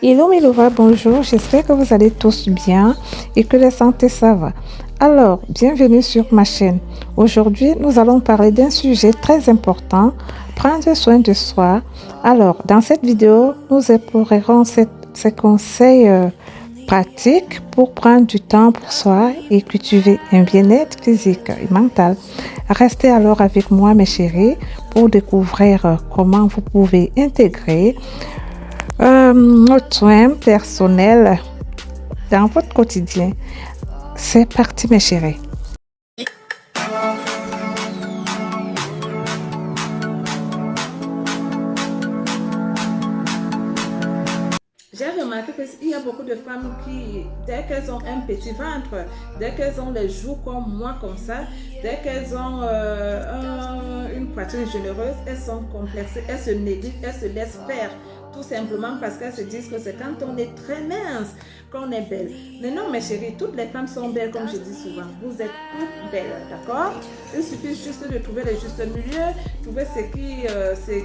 Hello Milova, bonjour, j'espère que vous allez tous bien et que la santé ça va. Alors, bienvenue sur ma chaîne. Aujourd'hui, nous allons parler d'un sujet très important, prendre soin de soi. Alors, dans cette vidéo, nous explorerons ces conseils pratiques pour prendre du temps pour soi et cultiver un bien-être physique et mental. Restez alors avec moi, mes chéris, pour découvrir comment vous pouvez intégrer notre soin personnel dans votre quotidien. C'est parti, mes chéris. J'ai remarqué qu'il y a beaucoup de femmes qui, dès qu'elles ont un petit ventre, dès qu'elles ont les joues comme moi, comme ça, dès qu'elles ont une poitrine généreuse, elles sont complexées, elles se négligent, elles se laissent faire. Tout simplement parce qu'elles se disent que c'est quand on est très mince qu'on est belle. Mais non, mes chéris, toutes les femmes sont belles, comme je dis souvent. Vous êtes toutes belles, d'accord? Il suffit juste de trouver le juste milieu, trouver ce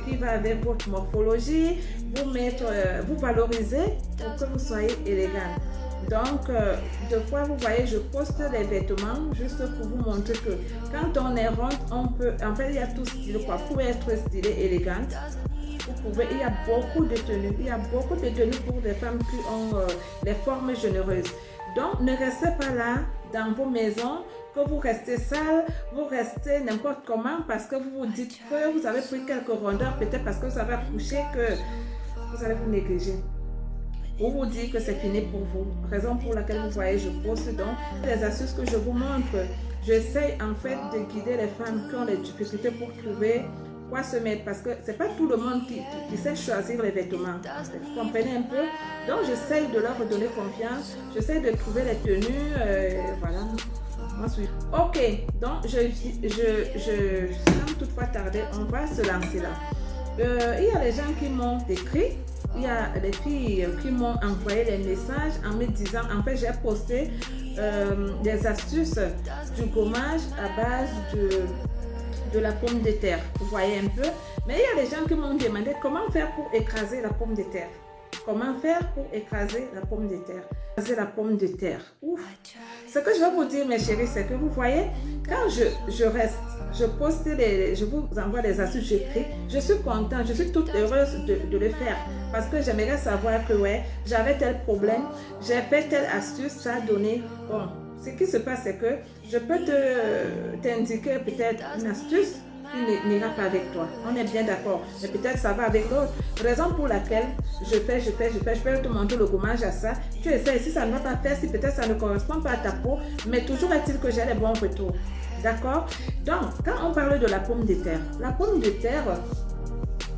qui va avec votre morphologie, vous mettre, vous valoriser pour que vous soyez élégante. Donc, deux fois, vous voyez, je poste les vêtements juste pour vous montrer que quand on est ronde, on peut, en fait, il y a tout style, quoi. Vous pouvez être stylée, élégante. Vous pouvez, il y a beaucoup de tenues. Il y a beaucoup de tenues pour des femmes qui ont les formes généreuses. Donc, ne restez pas là dans vos maisons, que vous restez sale, vous restez n'importe comment parce que vous vous dites que vous avez pris quelques rondeurs, peut-être parce que vous avez accouché, que vous allez vous négliger. Ou vous dire que c'est fini pour vous. Raison pour laquelle vous voyez, je poste donc les astuces que je vous montre. J'essaie en fait de guider les femmes qui ont des difficultés pour trouver quoi se mettre parce que c'est pas tout le monde qui sait choisir les vêtements. Vous comprenez un peu? Donc j'essaie de leur donner confiance, j'essaie de trouver les tenues, voilà. Ok, donc sans toutefois tarder, on va se lancer là. Il y a des gens qui m'ont écrit, il y a des filles qui m'ont envoyé des messages en me disant, en fait j'ai posté des astuces du gommage à base de la pomme de terre, vous voyez un peu. Mais il y a des gens qui m'ont demandé comment faire pour écraser la pomme de terre. Comment faire pour écraser la pomme de terre? Écraser la pomme de terre. Ouf. Ce que je vais vous dire, mes chéris, c'est que vous voyez, quand je reste, je vous envoie des astuces, j'écris, je suis contente, je suis toute heureuse de le faire. Parce que j'aimerais savoir que, ouais, j'avais tel problème, j'ai fait telle astuce, ça a donné, bon. Ce qui se passe, c'est que je peux t'indiquer peut-être une astuce qui n'ira pas avec toi. On est bien d'accord. Mais peut-être ça va avec l'autre. Raison pour laquelle je peux te montrer le gommage à ça. Tu essaies. Si ça ne va pas faire, si peut-être ça ne correspond pas à ta peau, mais toujours est-il que j'ai les bons retours. D'accord? Donc, quand on parle de la pomme de terre, la pomme de terre,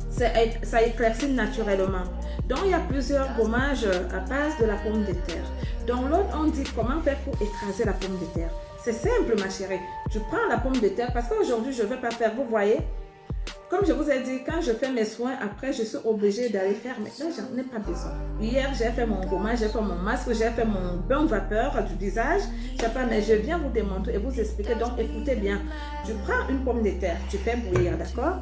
ça éclaircit naturellement. Donc, il y a plusieurs gommages à base de la pomme de terre. Donc, l'autre, on dit comment faire pour écraser la pomme de terre. C'est simple, ma chérie. Tu prends la pomme de terre parce qu'aujourd'hui, je ne vais pas faire. Vous voyez, comme je vous ai dit, quand je fais mes soins, après, je suis obligée d'aller faire. Mais là, j'en ai pas besoin. Hier, j'ai fait mon gommage, j'ai fait mon masque, j'ai fait mon bain vapeur du visage. Je sais pas, mais je viens vous démontrer et vous expliquer. Donc, écoutez bien. Tu prends une pomme de terre, tu fais bouillir, d'accord?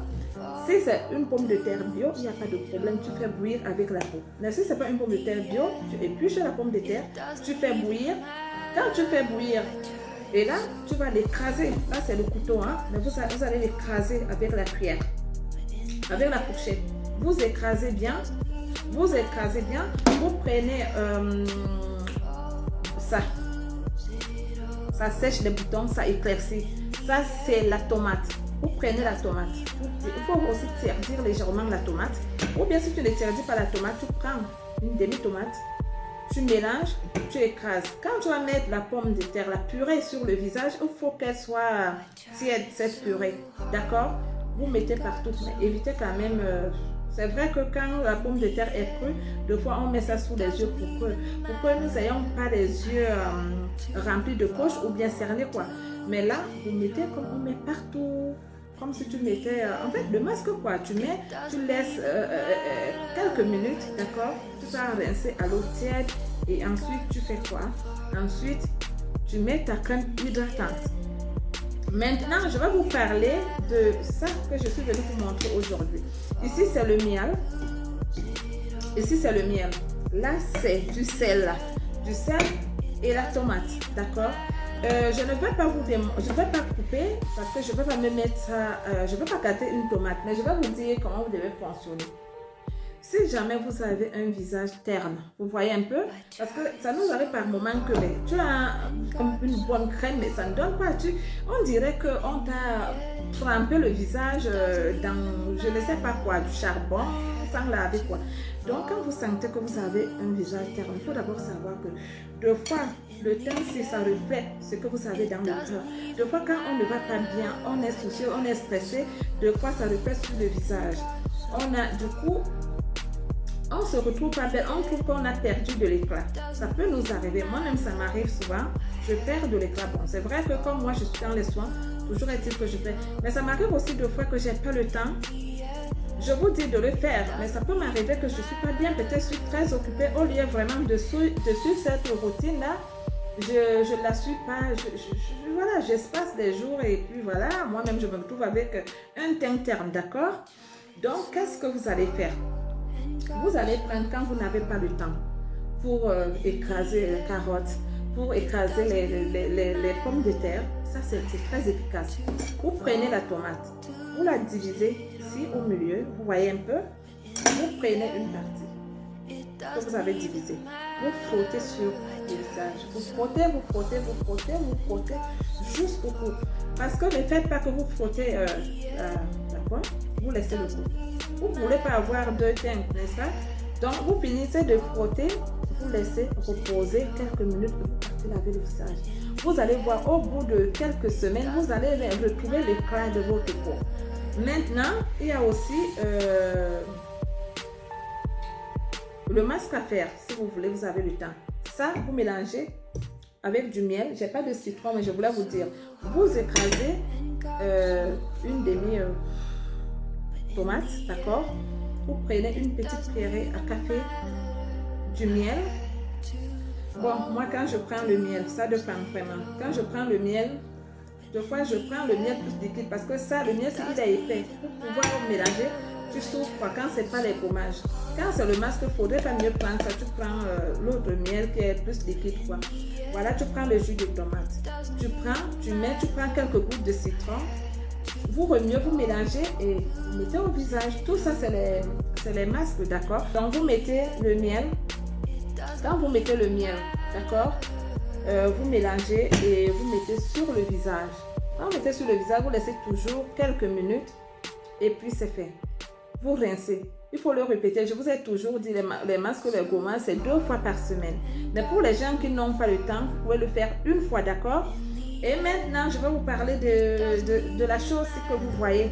Si c'est une pomme de terre bio, il n'y a pas de problème, tu fais bouillir avec la peau. Mais si ce n'est pas une pomme de terre bio, tu épluches la pomme de terre, tu fais bouillir. Quand tu fais bouillir, et là, tu vas l'écraser. Là, c'est le couteau, hein? Mais vous allez l'écraser avec la cuillère, avec la fourchette. Vous écrasez bien, vous prenez ça. Ça sèche les boutons, ça éclaircit. Ça, c'est la tomate. Vous prenez la tomate. Il faut aussi tirer légèrement la tomate. Ou bien si tu ne tires pas la tomate, tu prends une demi-tomate, tu mélanges, tu écrases. Quand tu vas mettre la pomme de terre, la purée sur le visage, il faut qu'elle soit tiède, cette purée. D'accord? Vous mettez partout, mais évitez quand même... c'est vrai que quand la pomme de terre est crue, deux fois on met ça sous les yeux pour que nous n'ayons pas les yeux remplis de poches ou bien cernés, quoi. Mais là, vous mettez comme on met partout. Comme si tu mettais, en fait, le masque, quoi. Tu mets, tu laisses quelques minutes, d'accord? Tu vas rincer à l'eau tiède et ensuite, tu fais quoi? Ensuite, tu mets ta crème hydratante. Maintenant, je vais vous parler de ça que je suis venue vous montrer aujourd'hui. Ici, c'est le miel. Ici, c'est le miel. là c'est du sel, et la tomate, d'accord. Je ne vais pas je vais pas couper parce que je ne vais pas me mettre ça, je ne vais pas gâter une tomate, mais je vais vous dire comment vous devez fonctionner. Si jamais vous avez un visage terne, vous voyez un peu, parce que ça nous arrive par moment que tu as une bonne crème, mais ça ne donne pas. On dirait qu'on t'a trempé le visage dans, je ne sais pas quoi, du charbon, sans laver quoi. Donc, quand vous sentez que vous avez un visage terne, il faut d'abord savoir que deux fois, le teint, si ça reflète ce que vous avez dans le cœur. Deux fois, quand on ne va pas bien, on est soucieux, on est stressé, deux fois, ça reflète sur le visage. On a, du coup, on se retrouve pas belle, on trouve qu'on a perdu de l'éclat. Ça peut nous arriver, moi-même ça m'arrive souvent, je perds de l'éclat. Bon, c'est vrai que comme moi je suis dans les soins, toujours est-il que je fais. Mais ça m'arrive aussi deux fois que j'ai pas le temps. Je vous dis de le faire, mais ça peut m'arriver que je suis pas bien, peut-être je suis très occupée. Au lieu vraiment de suivre cette routine-là, je la suis pas, voilà, j'espace des jours et puis voilà, moi-même je me retrouve avec un teint terne, d'accord? Donc, qu'est-ce que vous allez faire? Vous allez prendre, quand vous n'avez pas le temps, pour écraser les carottes, pour écraser les pommes de terre, ça c'est très efficace. Vous prenez la tomate, vous la divisez ici au milieu, vous voyez un peu, vous prenez une partie que vous avez divisée, vous frottez sur le visage, vous frottez, vous frottez, vous frottez, vous frottez jusqu'au bout. Parce que ne faites pas que vous frottez d'accord, vous laissez le goût. Vous ne voulez pas avoir deux teintes, n'est-ce pas? Donc, vous finissez de frotter, vous laissez reposer quelques minutes et vous partez laver le visage. Vous allez voir, au bout de quelques semaines, vous allez retrouver l'éclat de votre peau. Maintenant, il y a aussi le masque à faire, si vous voulez, vous avez le temps. Ça, vous mélangez avec du miel. Je n'ai pas de citron, mais je voulais vous dire. Vous écrasez une demi tomate, d'accord? Vous prenez une petite cuillerée à café, du miel. Bon, moi quand je prends le miel, ça dépend vraiment. Quand je prends le miel, des fois je prends le miel plus liquide parce que ça, le miel, il est épais. Pour pouvoir mélanger, tu souffres quand c'est pas les fromages. Quand c'est le masque, il faudrait pas mieux prendre ça. Tu prends l'autre miel qui est plus liquide, quoi. Voilà, tu prends le jus de tomate. Tu prends quelques gouttes de citron. Vous remuez, vous mélangez et vous mettez au visage. Tout ça, c'est les masques, d'accord? Donc, vous mettez le miel. Quand vous mettez le miel, d'accord, vous mélangez et vous mettez sur le visage. Quand vous mettez sur le visage, vous laissez toujours quelques minutes et puis c'est fait. Vous rincez. Il faut le répéter. Je vous ai toujours dit, les masques, les gommages, c'est 2 fois par semaine. Mais pour les gens qui n'ont pas le temps, vous pouvez le faire une fois, d'accord? Et maintenant, je vais vous parler de la chose que vous voyez.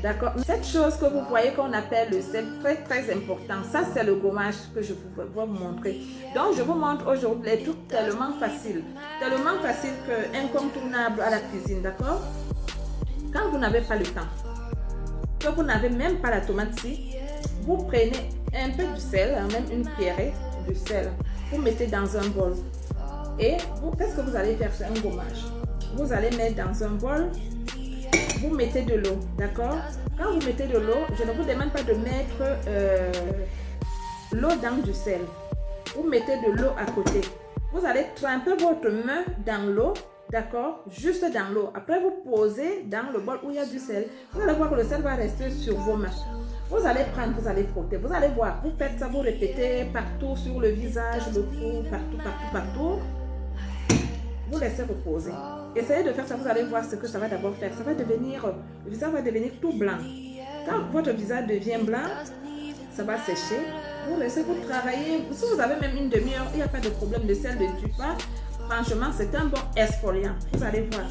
D'accord? Cette chose que vous voyez qu'on appelle le sel, très très important. Ça, c'est le gommage que je vais vous montrer. Donc, je vous montre aujourd'hui les trucs tellement faciles. Tellement facile que incontournable à la cuisine, d'accord? Quand vous n'avez pas le temps, que vous n'avez même pas la tomate-ci, vous prenez un peu de sel, même une cuillerée de sel. Vous mettez dans un bol. Et qu'est-ce que vous allez faire? C'est un gommage. Vous allez mettre dans un bol, vous mettez de l'eau, d'accord? Quand vous mettez de l'eau, je ne vous demande pas de mettre l'eau dans du sel. Vous mettez de l'eau à côté. Vous allez tremper votre main dans l'eau, d'accord? Juste dans l'eau. Après, vous posez dans le bol où il y a du sel. Vous allez voir que le sel va rester sur vos mains. Vous allez prendre, vous allez frotter. Vous allez voir, vous faites ça, vous répétez partout sur le visage, le cou, partout. Vous laissez reposer. Essayez de faire ça, vous allez voir ce que ça va d'abord faire. Ça va devenir, le visage va devenir tout blanc. Quand votre visage devient blanc, ça va sécher. Vous laissez, vous travailler. Si vous avez même une demi-heure, il n'y a pas de problème. Le sel ne tue pas. Franchement, c'est un bon exfoliant. Vous allez voir.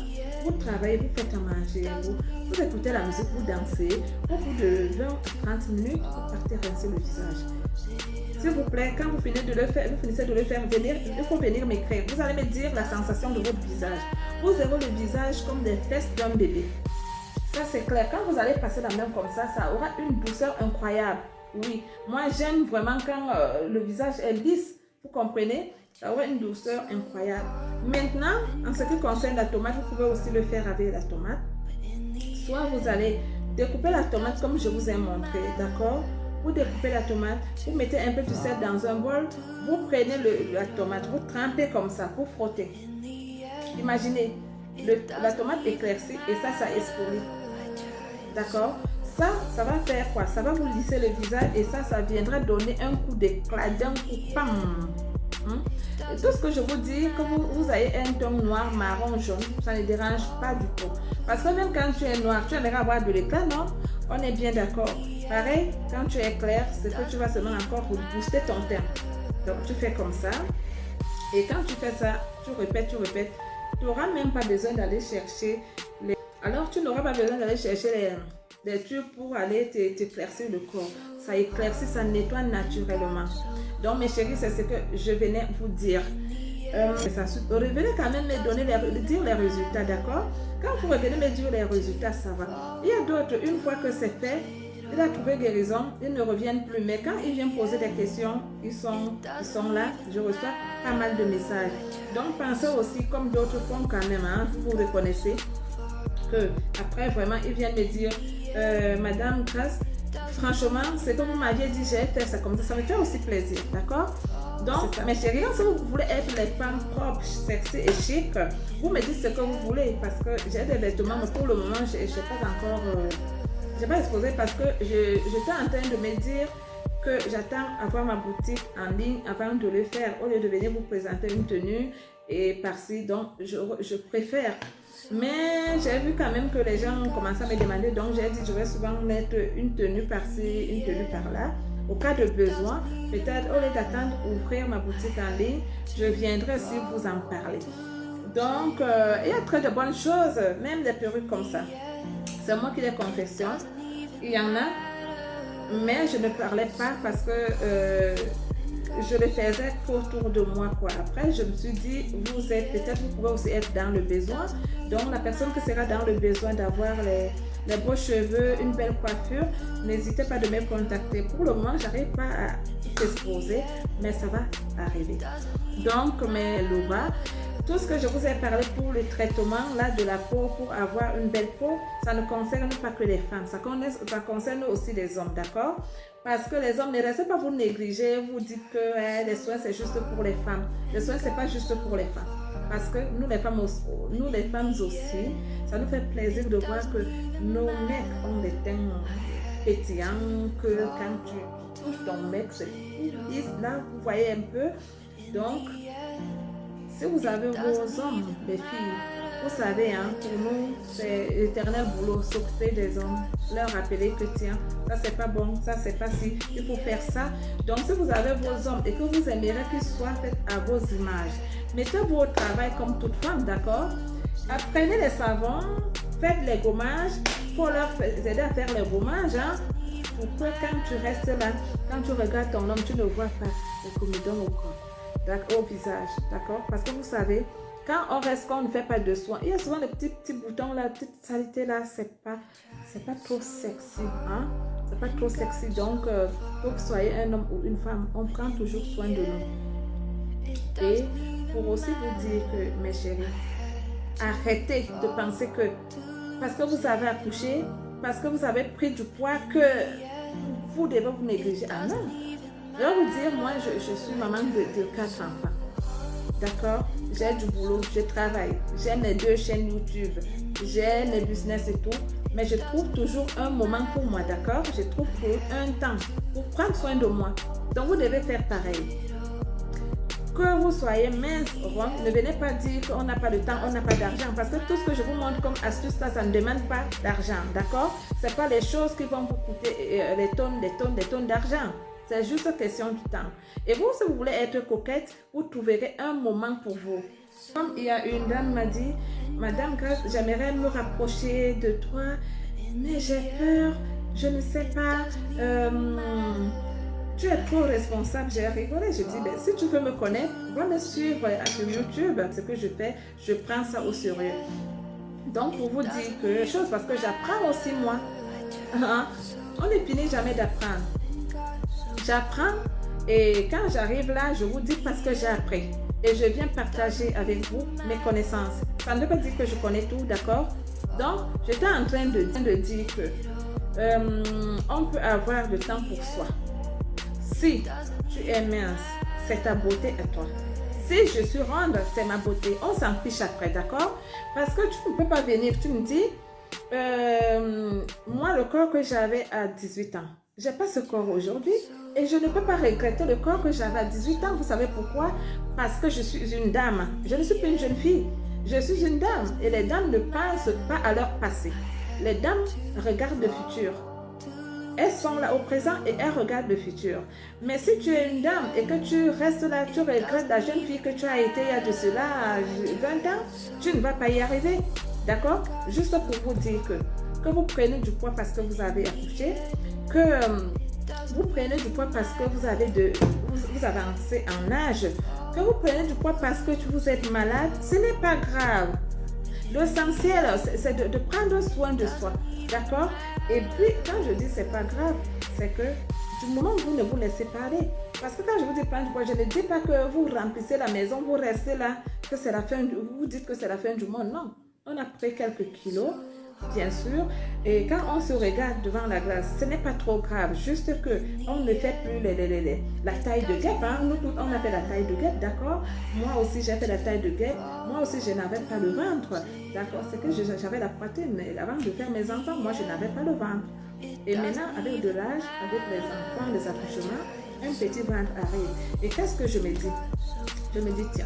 Vous travaillez, vous faites à manger, vous écoutez la musique, vous dansez. Au bout de 20 à 30 minutes, vous partez rincer le visage. S'il vous plaît, quand vous finissez de le faire, venir, il faut venir m'écrire. Vous allez me dire la sensation de votre visage. Vous avez le visage comme des fesses d'un bébé. Ça, c'est clair. Quand vous allez passer la main comme ça aura une douceur incroyable. Oui, moi, j'aime vraiment quand le visage est lisse. Vous comprenez? Ça aura une douceur incroyable. Maintenant, en ce qui concerne la tomate, vous pouvez aussi le faire avec la tomate. Soit vous allez découper la tomate comme je vous ai montré, d'accord? vous découpez la tomate, vous mettez un peu de sel dans un bol, vous prenez la tomate, vous trempez comme ça, vous frottez. Imaginez, la tomate éclaircie et ça explose. D'accord? Ça va faire quoi? Ça va vous lisser le visage et ça viendra donner un coup d'éclat, d'un coup, pam! Et tout ce que je vous dis, que vous ayez un ton noir, marron, jaune, ça ne dérange pas du tout. Parce que même quand tu es noir, tu aimerais avoir de l'éclat, non? On est bien d'accord. Pareil, quand tu es clair, c'est que tu vas seulement encore booster ton teint. Donc tu fais comme ça. Et quand tu fais ça, tu répètes. Tu n'auras même pas besoin d'aller chercher les... Alors tu n'auras pas besoin d'aller chercher les tubes pour aller t'éclaircir le corps. Ça éclaircit, ça nettoie naturellement. Donc mes chéris, c'est ce que je venais vous dire. Revenez quand même me dire les résultats, d'accord? Quand vous revenez me dire les résultats, ça va. Il y a d'autres, une fois que c'est fait, il a trouvé guérison, ils ne reviennent plus. Mais quand ils viennent poser des questions, ils sont là, je reçois pas mal de messages. Donc pensez aussi, comme d'autres font quand même, hein, vous reconnaissez que après vraiment, ils viennent me dire, Madame Grace, franchement, c'est comme vous m'aviez dit, j'ai fait ça comme ça me fait aussi plaisir, d'accord? Donc, mes chéris, si vous voulez être les femmes propres, sexy et chic, vous me dites ce que vous voulez parce que j'ai des vêtements, mais pour le moment, je n'ai pas encore, j'ai pas exposé parce que j'étais en train de me dire que j'attends avoir ma boutique en ligne avant de le faire, au lieu de venir vous présenter une tenue et par-ci, donc je préfère. Mais j'ai vu quand même que les gens ont commencé à me demander, donc j'ai dit je vais souvent mettre une tenue par-ci, une tenue par-là. Au cas de besoin, peut-être au lieu d'attendre ouvrir ma boutique en ligne, je viendrai aussi vous en parler. Donc, il y a très de bonnes choses, même des perruques comme ça. C'est moi qui les confectionne. Il y en a, mais je ne parlais pas parce que je le faisais autour de moi, quoi. Après, je me suis dit, vous pouvez aussi être dans le besoin. Donc, la personne qui sera dans le besoin d'avoir les beaux cheveux, une belle coiffure, n'hésitez pas de me contacter. Pour le moment, j'arrive pas à t'exposer, mais ça va arriver. Donc, mes louras, tout ce que je vous ai parlé pour le traitement là, de la peau, pour avoir une belle peau, ça ne concerne pas que les femmes, ça concerne aussi les hommes, d'accord? Parce que les hommes, ne restez pas vous négliger, vous dites que les soins c'est juste pour les femmes. Les soins c'est pas juste pour les femmes. Parce que nous les femmes aussi, ça nous fait plaisir de voir que nos mecs ont des teints pétillants, que quand tu touches ton mec, c'est lisse, là vous voyez un peu. Donc, si vous avez vos hommes, les filles, vous savez, hein, pour nous, c'est l'éternel boulot, s'occuper des hommes, leur rappeler que tiens, ça c'est pas bon, ça c'est pas si, il faut faire ça. Donc si vous avez vos hommes et que vous aimeriez qu'ils soient faits à vos images, mettez-vous au travail comme toute femme, d'accord? Apprenez les savons, faites les gommages, il faut leur aider à faire les gommages, hein, pour que quand tu restes là, quand tu regardes ton homme, tu ne vois pas le comédon au corps, au visage, d'accord? Parce que vous savez, quand on reste, quand on ne fait pas de soins, il y a souvent des petits boutons là, petites saletés là, c'est pas trop sexy, hein? C'est pas trop sexy, donc que vous soyez un homme ou une femme, on prend toujours soin de nous. Et pour aussi vous dire que, mes chéris, arrêtez de penser que parce que vous avez accouché, parce que vous avez pris du poids, que vous devez vous négliger. Ah non! Je vais vous dire, moi, je suis maman de 4 enfants. D'accord? J'ai du boulot, je travaille, j'ai mes 2 chaînes YouTube, j'ai mes business et tout, mais je trouve toujours un moment pour moi, d'accord? Je trouve un temps pour prendre soin de moi. Donc, vous devez faire pareil. Que vous soyez mince, rond, ne venez pas dire qu'on n'a pas de temps, on n'a pas d'argent, parce que tout ce que je vous montre comme astuce, ça ne demande pas d'argent, d'accord? Ce n'est pas les choses qui vont vous coûter des tonnes d'argent. C'est juste question du temps. Et vous, si vous voulez être coquette, vous trouverez un moment pour vous. Comme il y a une dame m'a dit, Madame Grace, j'aimerais me rapprocher de toi, mais j'ai peur, je ne sais pas, tu es trop responsable. J'ai rigolé, je dis, ben, si tu veux me connaître, va me suivre sur YouTube. Ce que je fais, je prends ça au sérieux. Donc, pour vous dire que les choses, parce que j'apprends aussi moi. On ne finit jamais d'apprendre. J'apprends et quand j'arrive là, je vous dis parce que j'ai appris. Et je viens partager avec vous mes connaissances. Ça ne veut pas dire que je connais tout, d'accord? Donc, j'étais en train de dire que on peut avoir le temps pour soi. Si tu es mince, c'est ta beauté à toi. Si je suis ronde, c'est ma beauté. On s'en fiche après, d'accord? Parce que tu ne peux pas venir, tu me dis, moi, le corps que j'avais à 18 ans, je n'ai pas ce corps aujourd'hui et je ne peux pas regretter le corps que j'avais à 18 ans. Vous savez pourquoi? Parce que je suis une dame. Je ne suis pas une jeune fille. Je suis une dame et les dames ne pensent pas à leur passé. Les dames regardent le futur. Elles sont là au présent et elles regardent le futur. Mais si tu es une dame et que tu restes là, tu regrettes la jeune fille que tu as été il y a de cela 20 ans, tu ne vas pas y arriver. D'accord? Juste pour vous dire que vous prenez du poids parce que vous avez accouché, que vous prenez du poids parce que vous avancez en âge, que vous prenez du poids parce que vous êtes malade, ce n'est pas grave. L'essentiel, c'est de prendre soin de soi. D'accord? Et puis, quand je dis c'est pas grave, c'est que du moment où vous ne vous laissez pas aller. Parce que quand je vous dis prendre du poids, je ne dis pas que vous remplissez la maison, vous restez là, que c'est la fin vous dites que c'est la fin du monde. Non. On a pris quelques kilos, bien sûr. Et quand on se regarde devant la glace, ce n'est pas trop grave. Juste qu'on ne fait plus la taille de guêpe. Hein. Nous toutes, on a fait la taille de guêpe, d'accord? Moi aussi, j'ai fait la taille de guêpe. Moi aussi, je n'avais pas le ventre. D'accord? C'est que j'avais la poitrine. Mais avant de faire mes enfants, moi, je n'avais pas le ventre. Et maintenant, avec de l'âge, avec les enfants, les accouchements, un petit ventre arrive. Et qu'est-ce que je me dis? Je me dis, tiens,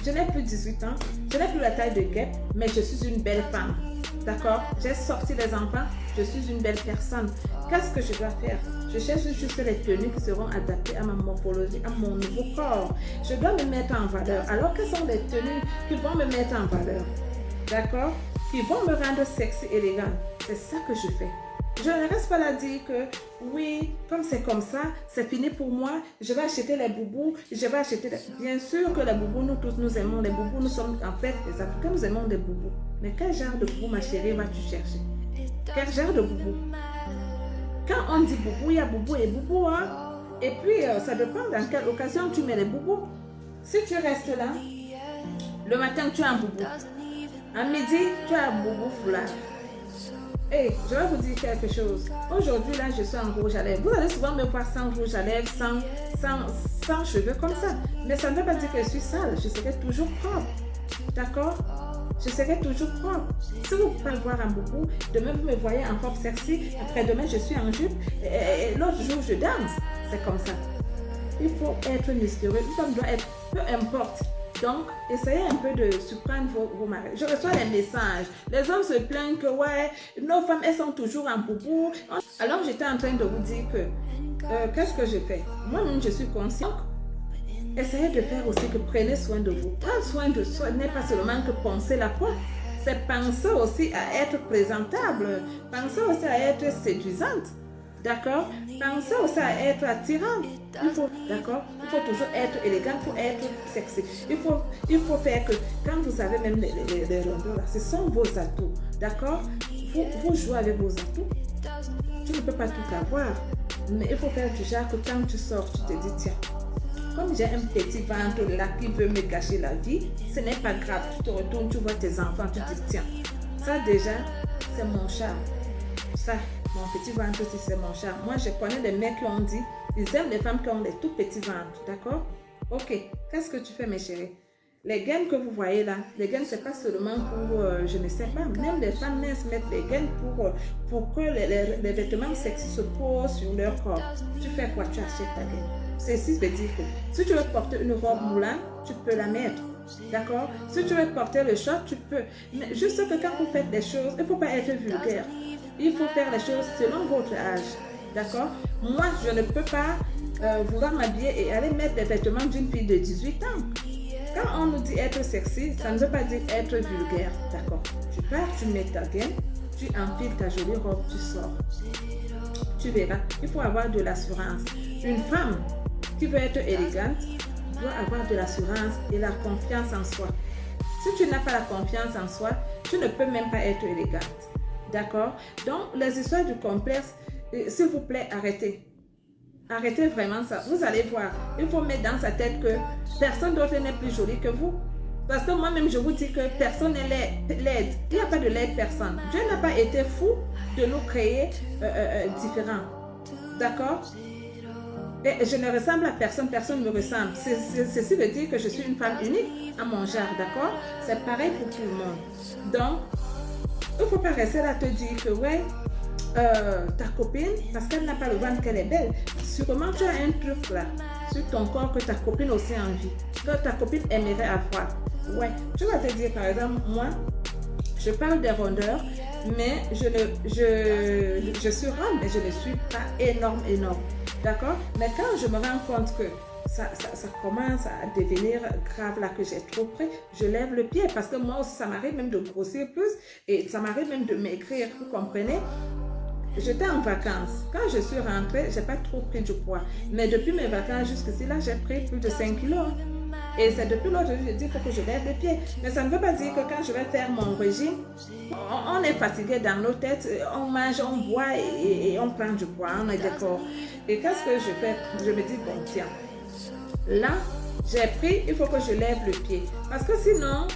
je n'ai plus 18 ans, je n'ai plus la taille de guêpe, mais je suis une belle femme. D'accord? J'ai sorti les enfants, je suis une belle personne. Qu'est-ce que je dois faire? Je cherche juste les tenues qui seront adaptées à ma morphologie, à mon nouveau corps. Je dois me mettre en valeur. Alors, quelles sont les tenues qui vont me mettre en valeur? D'accord? Qui vont me rendre sexy, élégante. C'est ça que je fais. Je ne reste pas là à dire que oui, comme c'est comme ça, c'est fini pour moi, je vais acheter les boubous, je vais acheter Bien sûr que les boubous, nous tous nous aimons les boubous, nous sommes en fait les Africains, nous aimons des boubous. Mais quel genre de boubou, ma chérie, vas-tu chercher? Quel genre de boubou? Quand on dit boubou, il y a boubou et boubou, hein? Et puis, ça dépend dans quelle occasion tu mets les boubous. Si tu restes là, le matin, tu as un boubou. À midi, tu as un boubou foulard. Hey, je vais vous dire quelque chose. Aujourd'hui, là, je suis en rouge à lèvres. Vous allez souvent me voir sans rouge à lèvres, sans cheveux comme ça. Mais ça ne veut pas dire que je suis sale. Je serai toujours propre. D'accord? Je serai toujours propre. Si vous pouvez voir un boubou, demain, vous me voyez en robe sexy. Après-demain, je suis en jupe. Et l'autre jour, je danse. C'est comme ça. Il faut être mystérieux. Une femme doit être, peu importe. Donc, essayez un peu de surprendre vos maris. Je reçois des messages. Les hommes se plaignent que, ouais, nos femmes, elles sont toujours en boubou. Alors, j'étais en train de vous dire que, qu'est-ce que je fais? Moi-même, je suis consciente. Essayez de faire aussi que prenez soin de vous. Prendre soin de soi n'est pas seulement que penser la peau. C'est penser aussi à être présentable. Penser aussi à être séduisante. D'accord? Pensez aussi à être attirant. Il faut toujours être élégant pour être sexy. Il faut faire que quand vous avez même les rondeurs là, ce sont vos atouts. D'accord? Vous jouez avec vos atouts. Tu ne peux pas tout avoir. Mais il faut faire du genre que quand tu sors, tu te dis, tiens, comme j'ai un petit ventre là qui veut me gâcher la vie, ce n'est pas grave. Tu te retournes, tu vois tes enfants, tu te dis, tiens, ça déjà, c'est mon charme. Ça, mon petit ventre aussi, c'est mon charme. Moi, je connais des mecs qui ont dit, ils aiment les femmes qui ont des tout petits ventres, d'accord? Ok, qu'est-ce que tu fais, mes chéris? Les gaines que vous voyez là, les gaines, c'est pas seulement pour, je ne sais pas, même les femmes minces mettent des gaines pour que les vêtements sexy se posent sur leur corps. Tu fais quoi? Tu achètes ta gaine. Ceci veut dire que si tu veux porter une robe moulante, tu peux la mettre. D'accord? Si tu veux porter le short, tu peux. Mais juste que quand vous faites des choses, il ne faut pas être vulgaire. Il faut faire les choses selon votre âge. D'accord? Moi, je ne peux pas vouloir m'habiller et aller mettre les vêtements d'une fille de 18 ans. Quand on nous dit être sexy, ça ne veut pas dire être vulgaire. D'accord? Tu pars, tu mets ta gaine, tu enfiles ta jolie robe, tu sors. Tu verras, il faut avoir de l'assurance. Une femme qui veut être élégante doit avoir de l'assurance et la confiance en soi. Si tu n'as pas la confiance en soi, tu ne peux même pas être élégante. D'accord? Donc, les histoires du complexe, s'il vous plaît, arrêtez. Arrêtez vraiment ça. Vous allez voir, il faut mettre dans sa tête que personne d'autre n'est plus joli que vous. Parce que moi-même, je vous dis que personne n'est l'aide. Il n'y a pas de l'aide personne. Dieu n'a pas été fou de nous créer différents. D'accord? Et je ne ressemble à personne, personne ne me ressemble. Ceci veut dire que je suis une femme unique à mon genre, d'accord? C'est pareil pour tout le monde. Donc, il ne faut pas rester là à te dire que, ouais, ta copine, parce qu'elle n'a pas le ventre, qu'elle est belle, sûrement tu as un truc là, sur ton corps que ta copine aussi a envie, que ta copine aimerait avoir. Ouais, tu vas te dire, par exemple, moi, je parle des rondeurs, mais je suis ronde, mais je ne suis pas énorme. D'accord? Mais quand je me rends compte que ça commence à devenir grave là, que j'ai trop près, je lève le pied parce que moi aussi, ça m'arrive même de grossir plus et ça m'arrive même de maigrir, vous comprenez? J'étais en vacances. Quand je suis rentrée, je n'ai pas trop pris du poids. Mais depuis mes vacances jusqu'ici, là, j'ai pris plus de 5 kilos. Et c'est depuis l'autre jour que je dis qu'il faut que je lève les pieds. Mais ça ne veut pas dire que quand je vais faire mon régime, on est fatigué dans nos têtes, on mange, on boit et on prend du poids, on est d'accord. Et qu'est-ce que je fais? Je me dis, bon, tiens, là, j'ai pris, il faut que je lève le pied. Parce que sinon,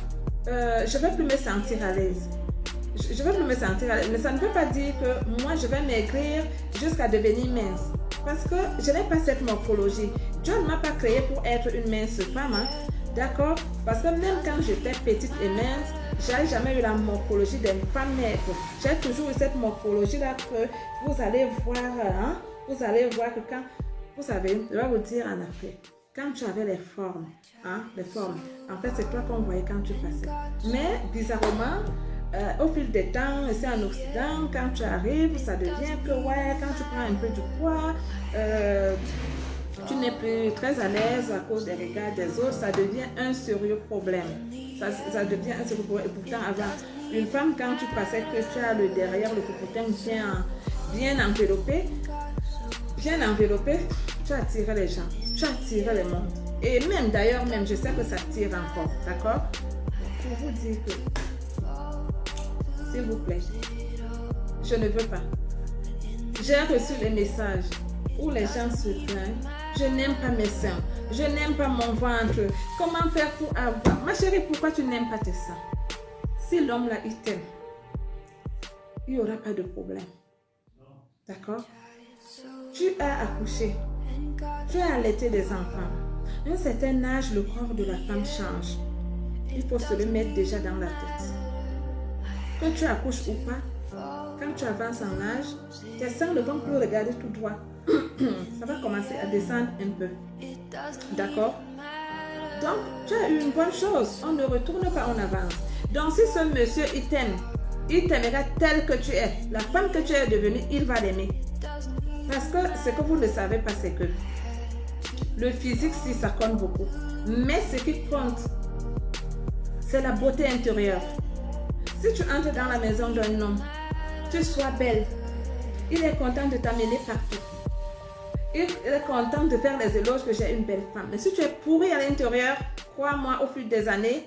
je ne vais plus me sentir à l'aise. Je ne vais plus me sentir à l'aise. Mais ça ne veut pas dire que moi, je vais maigrir jusqu'à devenir mince. Parce que je n'ai pas cette morphologie. Dieu ne m'a pas créée pour être une mince femme. Hein? D'accord? Parce que même quand j'étais petite et mince, je n'ai jamais eu la morphologie d'une femme maigre. J'ai toujours eu cette morphologie-là que vous allez voir. Hein? Vous allez voir que quand, vous savez, je vais vous dire en Afrique, quand tu avais les formes, hein, en fait, c'est toi qu'on voyait quand tu passais. Mais bizarrement, au fil des temps, ici en Occident, quand tu arrives, ça devient que, ouais, quand tu prends un peu du poids, tu n'es plus très à l'aise à cause des regards des autres, ça devient un sérieux problème. Ça devient un sérieux problème. Et pourtant, avant, une femme, quand tu passais, que tu as le derrière, le popotin bien enveloppé, tu attirais les gens, tu attirais les mondes. Et même, d'ailleurs, même, je sais que ça tire encore, d'accord? Pour vous dire que, s'il vous plaît, je ne veux pas. J'ai reçu les messages où les gens se plaignent. Je n'aime pas mes seins. Je n'aime pas mon ventre. Comment faire pour avoir? Ma chérie, pourquoi tu n'aimes pas tes seins? Si l'homme là, il t'aime, il n'y aura pas de problème. D'accord? Tu as accouché. Tu as allaité des enfants. À un certain âge, le corps de la femme change. Il faut se le mettre déjà dans la tête. Que tu accouches ou pas, quand tu avances en âge, tes seins ne vont plus regarder tout droit. Ça va commencer à descendre un peu. D'accord? Donc, tu as eu une bonne chose. On ne retourne pas, on avance. Donc, si ce monsieur, il t'aime, il t'aimera tel que tu es. La femme que tu es devenue, il va l'aimer. Parce que ce que vous ne savez pas, c'est que le physique, si ça compte beaucoup. Mais ce qui compte, c'est la beauté intérieure. Si tu entres dans la maison d'un homme, tu sois belle. Il est content de t'amener partout. Il est content de faire les éloges que j'ai une belle femme. Mais si tu es pourri à l'intérieur, crois-moi, au fil des années,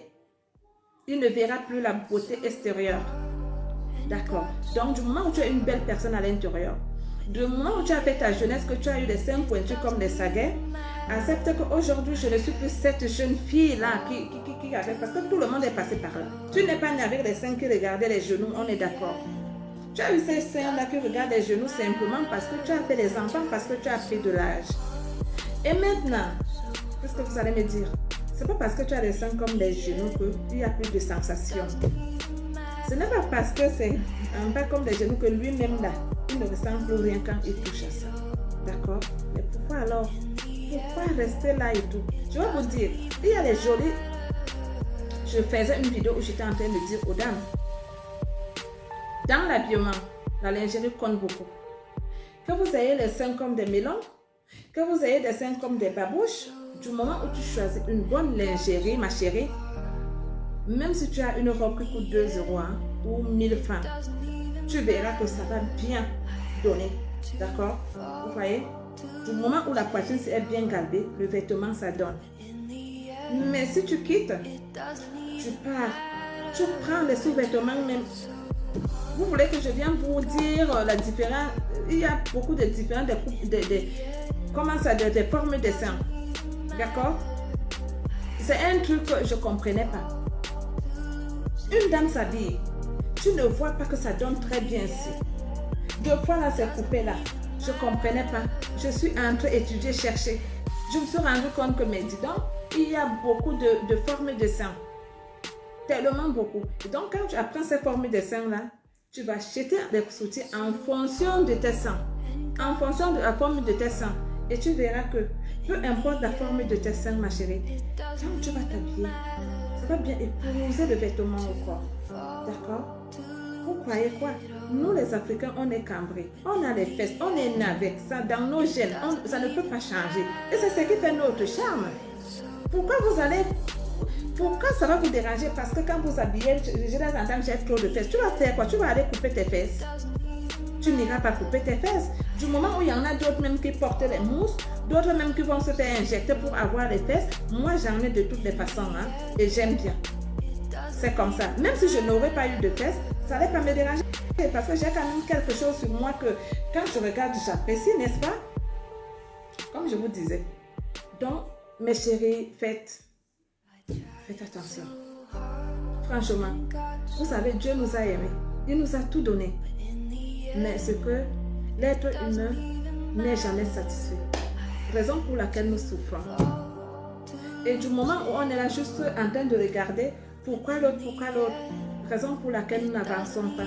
il ne verra plus la beauté extérieure. D'accord? Donc, du moment où tu es une belle personne à l'intérieur, du moment où tu as fait ta jeunesse, que tu as eu des seins pointus comme des saguets, accepte qu'aujourd'hui, je ne suis plus cette jeune fille-là qui avait... Parce que tout le monde est passé par là. Tu n'es pas née avec les seins qui regardaient les genoux, on est d'accord. Tu as eu ces seins-là qui regardent les genoux simplement parce que tu as fait des enfants, parce que tu as pris de l'âge. Et maintenant, qu'est-ce que vous allez me dire? C'est pas parce que tu as des seins comme des genoux qu'il n'y a plus de sensations. Ce n'est pas parce que c'est un pas comme des genoux que lui-même là, il ne ressent plus rien quand il touche à ça. D'accord? Mais pourquoi alors? Pourquoi rester là et tout? Je vais vous dire, il y a les jolies... Je faisais une vidéo où j'étais en train de dire aux dames, dans l'habillement, la lingerie compte beaucoup. Que vous ayez les seins comme des mélons, que vous ayez des seins comme des babouches, du moment où tu choisis une bonne lingerie, ma chérie, même si tu as une robe qui coûte 2 euros hein, ou 1000 francs, tu verras que ça va bien donner. D'accord? Vous voyez? Du moment où la poitrine est bien galbée, le vêtement ça donne. Mais si tu quittes, tu pars, tu prends les sous-vêtements même. Vous voulez que je vienne vous dire la différence? Il y a beaucoup de différences, des formes de seins. D'accord? C'est un truc que je ne comprenais pas. Une dame s'habille. Tu ne vois pas que ça donne très bien ici. Deux fois là, c'est coupé là. Je ne comprenais pas. Je suis entrée étudier, chercher. Je me suis rendu compte que, mais dis donc, il y a beaucoup de formes de seins. Tellement beaucoup. Et donc, quand tu apprends ces formes de seins là, tu vas acheter des soutiens en fonction de tes seins. En fonction de la forme de tes seins. Et tu verras que, peu importe la forme de tes seins, ma chérie, quand tu vas t'habiller, ça va bien épouser le vêtement au corps. D'accord? Vous croyez quoi? Nous les Africains, on est cambrés. On a les fesses, on est né avec ça dans nos gènes. Ça ne peut pas changer. Et c'est ce qui fait notre charme. Pourquoi ça va vous déranger? Parce que quand vous habillez, je les entends, j'ai trop de fesses. Tu vas faire quoi? Tu vas aller couper tes fesses. Tu n'iras pas couper tes fesses. Du moment où il y en a d'autres même qui portent les mousses, d'autres même qui vont se faire injecter pour avoir les fesses, moi j'en ai de toutes les façons, hein, et j'aime bien. C'est comme ça. Même si je n'aurais pas eu de fesses, ça n'allait pas me déranger. Parce que j'ai quand même quelque chose sur moi que quand je regarde, j'apprécie, n'est-ce pas? Comme je vous disais. Donc, mes chéris, faites attention. Franchement, vous savez, Dieu nous a aimés. Il nous a tout donné. Mais ce que l'être humain n'est jamais satisfait. Raison pour laquelle nous souffrons. Et du moment où on est là juste en train de regarder pourquoi l'autre, raison pour laquelle nous n'avançons pas.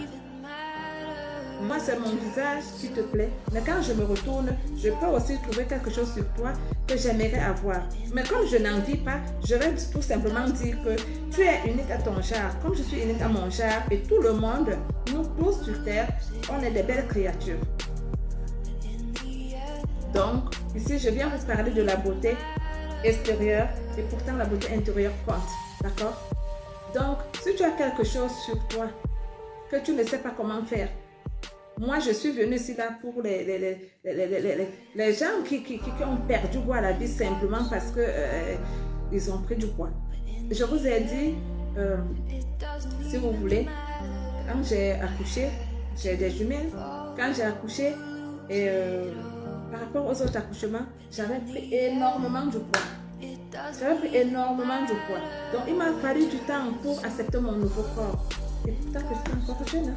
Moi, c'est mon visage qui te plaît. Mais quand je me retourne, je peux aussi trouver quelque chose sur toi que j'aimerais avoir. Mais comme je n'en vis pas, je vais tout simplement dire que tu es unique à ton genre, comme je suis unique à mon genre, et tout le monde, nous tous sur Terre, on est des belles créatures. Donc, ici, je viens vous parler de la beauté extérieure, et pourtant la beauté intérieure compte. D'accord? Donc, si tu as quelque chose sur toi que tu ne sais pas comment faire, moi, je suis venue ici là pour les gens qui ont perdu poids à la vie simplement parce que ils ont pris du poids. Je vous ai dit, si vous voulez, quand j'ai accouché, j'ai des jumelles. Quand j'ai accouché, et par rapport aux autres accouchements, j'avais pris énormément de poids. Donc, il m'a fallu du temps pour accepter mon nouveau corps. Et pourtant, je suis encore jeune.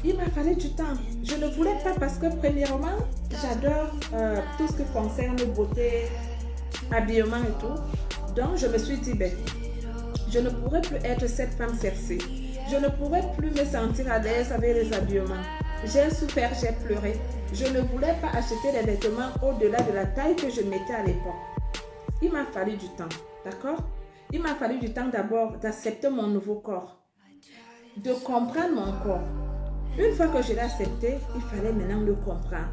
Il m'a fallu du temps. Je ne voulais pas parce que, premièrement, j'adore tout ce qui concerne beauté, habillement et tout. Donc, je me suis dit, je ne pourrais plus être cette femme sexy. Je ne pourrais plus me sentir à l'aise avec les habillements. J'ai souffert, j'ai pleuré. Je ne voulais pas acheter des vêtements au-delà de la taille que je mettais à l'époque. Il m'a fallu du temps, d'accord? Il m'a fallu du temps d'abord d'accepter mon nouveau corps, de comprendre mon corps. Une fois que je l'ai accepté, il fallait maintenant le comprendre.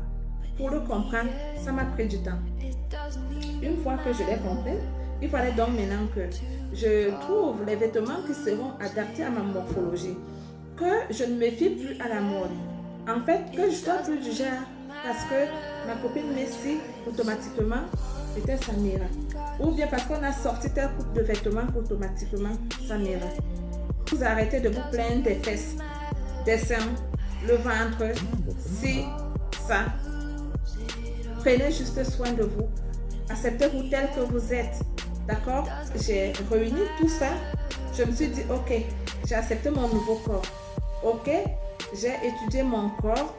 Pour le comprendre, ça m'a pris du temps. Une fois que je l'ai compris, il fallait donc maintenant que je trouve les vêtements qui seront adaptés à ma morphologie, que je ne me fie plus à la mode. En fait, que je sois plus du genre, parce que ma copine Messi, automatiquement, était Samira. Ou bien parce qu'on a sorti tel coupe de vêtements, automatiquement, Samira. Vous arrêtez de vous plaindre des fesses, des seins, le ventre, ci, ça. Prenez juste soin de vous. Acceptez-vous tel que vous êtes. D'accord? J'ai réuni tout ça. Je me suis dit, ok, j'ai accepté mon nouveau corps. Ok, j'ai étudié mon corps.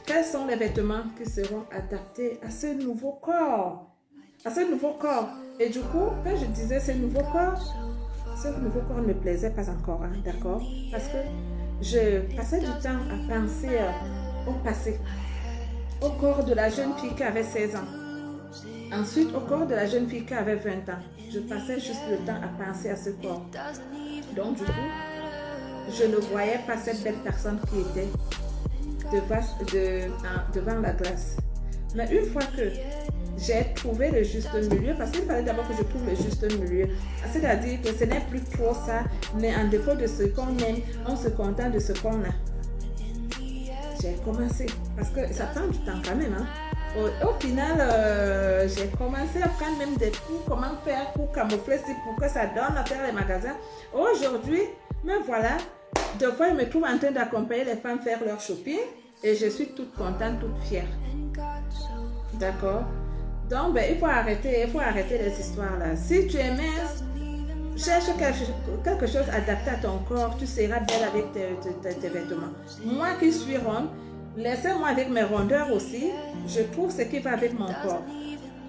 Quels sont les vêtements qui seront adaptés à ce nouveau corps? Et du coup, quand je disais ce nouveau corps ne me plaisait pas encore, hein, d'accord? Parce que je passais du temps à penser au passé, au corps de la jeune fille qui avait 16 ans. Ensuite, au corps de la jeune fille qui avait 20 ans. Je passais juste le temps à penser à ce corps. Donc, du coup, je ne voyais pas cette belle personne qui était devant la glace. Mais une fois que j'ai trouvé le juste milieu, parce qu'il fallait d'abord que je trouve le juste milieu. C'est-à-dire que ce n'est plus trop ça, mais en défaut de ce qu'on aime, on se contente de ce qu'on a. J'ai commencé, parce que ça prend du temps quand même. Hein. Au final, j'ai commencé à prendre même des cours, comment faire pour camoufler, pour que ça donne à faire les magasins. Aujourd'hui, me voilà. Deux fois, je me trouve en train d'accompagner les femmes faire leur shopping et je suis toute contente, toute fière. D'accord? Donc, ben, il faut arrêter les histoires là. Si tu es mince, cherche quelque chose adapté à ton corps, tu seras belle avec tes vêtements. Moi qui suis ronde, laissez-moi avec mes rondeurs aussi, je trouve ce qui va avec mon corps.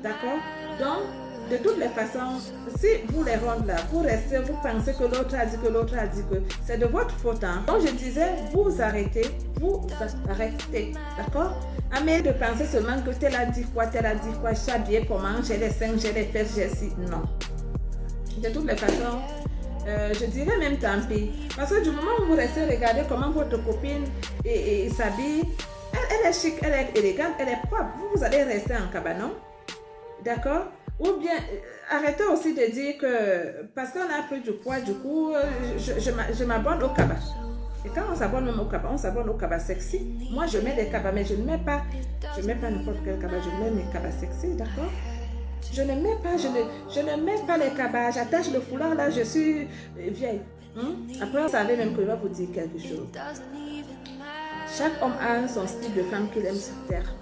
D'accord? Donc, de toutes les façons, si vous les rondes là, vous restez, vous pensez que l'autre a dit que, c'est de votre faute. Hein? Donc, je disais, vous arrêtez, d'accord? Mais de penser seulement que tel a dit quoi, je suis habillée comment, j'ai les seins, j'ai les fesses, j'ai si. Non. De toutes les façons, je dirais même tant pis. Parce que du moment où vous restez regarder comment votre copine s'habille, elle est chic, elle est élégante, elle est propre, vous allez rester en cabanon. D'accord? Ou bien, arrêtez aussi de dire que parce qu'on a pris du poids, du coup, je m'abonne au cabas. Et quand on s'abonne même au cabas, on s'abonne au cabas sexy. Moi, je mets des cabas, mais je ne mets pas n'importe quel cabas, je mets mes cabas sexy, d'accord? Je ne mets pas les cabas, j'attache le foulard là, je suis vieille. Après, vous savez même que je vais vous dire quelque chose. Chaque homme a son style de femme qu'il aime sur terre.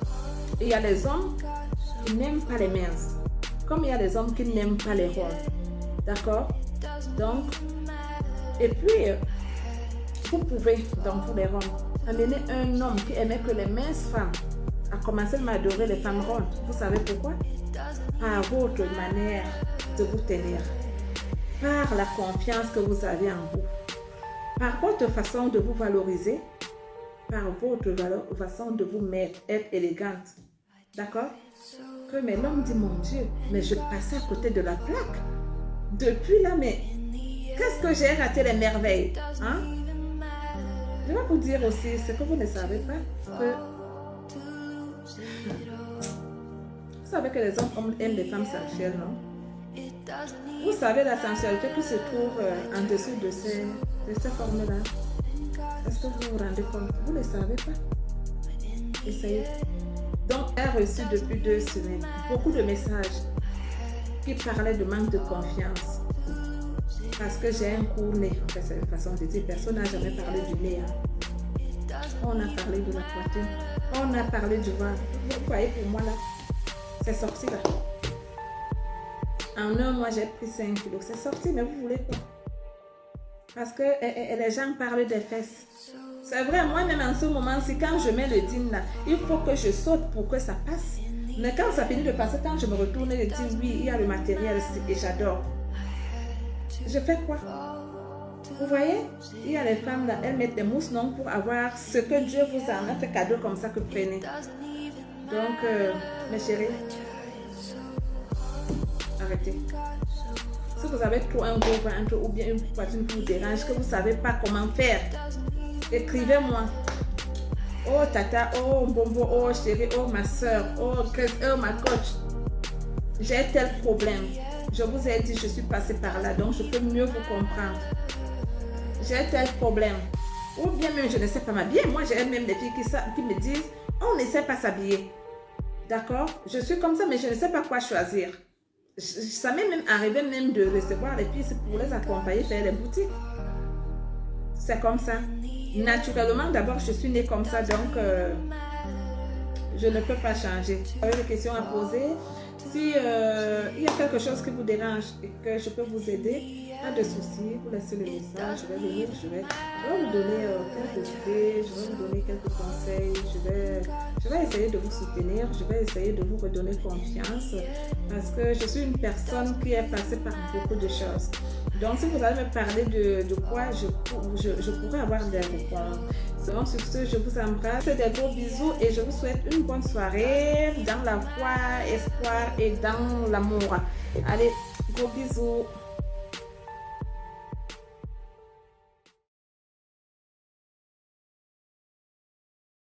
Et il y a les hommes qui n'aiment pas les minces, comme il y a des hommes qui n'aiment pas les ronds. D'accord? Donc, et puis, vous pouvez, dans tous les ronds, amener un homme qui aimait que les minces femmes a commencé à adorer les femmes rondes. Vous savez pourquoi? Par votre manière de vous tenir, par la confiance que vous avez en vous, par votre façon de vous valoriser, par votre façon de vous mettre, être élégante. D'accord? Mais l'homme dit, mon Dieu, mais je passais à côté de la plaque. Depuis là, mais qu'est-ce que j'ai raté les merveilles? Hein? Je vais vous dire aussi, ce que vous ne savez pas, que vous savez que les hommes aiment les femmes sensuelles, non? Vous savez la sensualité qui se trouve en dessous de ces formes-là. Est-ce que vous vous rendez compte? Vous ne le savez pas. Essayez. Donc, j'ai reçu depuis 2 semaines beaucoup de messages qui parlaient de manque de confiance. Parce que j'ai un court nez. En fait, c'est une façon de dire, personne n'a jamais parlé du nez. Hein. On a parlé de la poitrine. On a parlé du ventre. Vous voyez, pour moi, là, c'est sorti là. En un mois, j'ai pris 5 kilos. C'est sorti, mais vous voulez quoi? Parce que les gens parlent des fesses. C'est vrai, moi-même en ce moment-ci, quand je mets le jean là, il faut que je saute pour que ça passe. Mais quand ça finit de passer, quand je me retourne et je dis oui, il y a le matériel et j'adore. Je fais quoi? Vous voyez? Il y a les femmes là, elles mettent des mousses non pour avoir ce que Dieu vous a fait cadeau comme ça que prenez. Donc, mes chéris, arrêtez. Si vous avez trop un gros ventre ou bien une poitrine qui vous dérange, que vous ne savez pas comment faire, écrivez-moi. Oh tata, oh bonbon, oh chérie, oh ma soeur, oh Grace, oh ma coach. J'ai tel problème. Je vous ai dit, je suis passée par là, donc je peux mieux vous comprendre. J'ai tel problème. Ou bien même, je ne sais pas m'habiller. Moi, j'ai même des filles qui me disent, on ne sait pas s'habiller. D'accord? Je suis comme ça, mais je ne sais pas quoi choisir. Ça m'est même arrivé même de recevoir les filles pour les accompagner faire les boutiques. C'est comme ça. Naturellement, d'abord, je suis née comme ça, donc je ne peux pas changer. Vous avez des questions à poser. Si il y a quelque chose qui vous dérange et que je peux vous aider, pas de souci, vous laissez le message, je vais venir, je vais vous donner quelques idées, je vais vous donner quelques conseils, je vais essayer de vous soutenir, je vais essayer de vous redonner confiance parce que je suis une personne qui est passée par beaucoup de choses. Donc, si vous allez me parler de quoi je pourrais avoir des réponses. Donc, sur ce, je vous embrasse, des gros bisous et je vous souhaite une bonne soirée dans la foi, espoir et dans l'amour. Allez, gros bisous.